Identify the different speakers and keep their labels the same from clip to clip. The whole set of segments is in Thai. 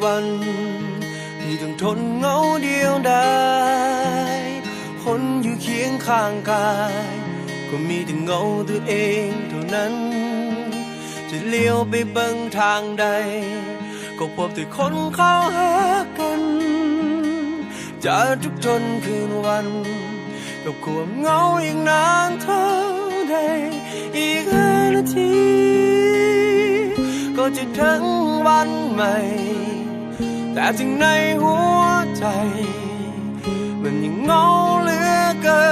Speaker 1: วันที่ต้องทนเหงาเดียวดายคนอยู่เคียงข้างกายก็มีแต่เงาตัวเองเท่านั้นจะเลี้ยวไปเบิ่งทางใดก็พบแต่คนเข้าหากันจะทุกทนคืนวันกับความเหงาอีกนานเท่าใดอีก5 นาทีก็จะถึงวันใหม่แต่ถึงในหัวใจมันยังเหงาเหลือเกิ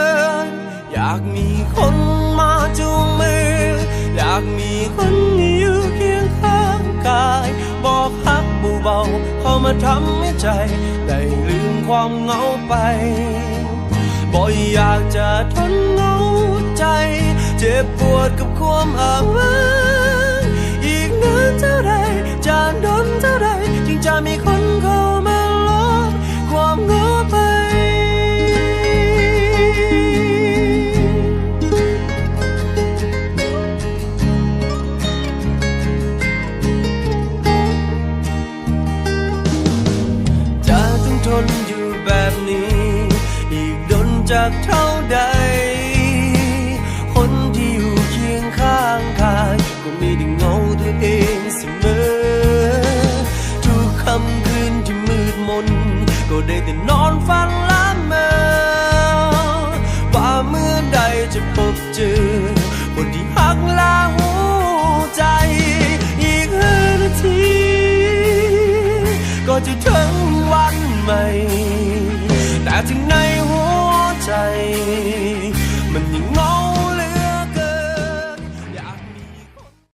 Speaker 1: นอยากมีคนมาจูงมืออยากมีคนอยู่เคียงข้างกายบอกฮักเบาๆเข้ามาทำให้ใจได้ลืมความเหงาไปบ่อยากจะทนเหงาใจเจ็บปวดกับความอ้างว้างอีกนานเท่าไรจะโดนเท่าไรจึงจะมีคนเข้ามาลบความเหงาไปจะต้องทนอยู่แบบนี้อีกดนจากเท่าใดคนที่อยู่เคียงข้างกายก็มีแต่เงาตัวเองเสมอทุกค่ำคืนที่มืดมนก็ได้แต่นอนฝันละเมอว่าเมื่อใดจะพบเจอคนที่หักลาหัวใจอีก5 นาทีก็จะถึงวันใหม่แต่ถึงใน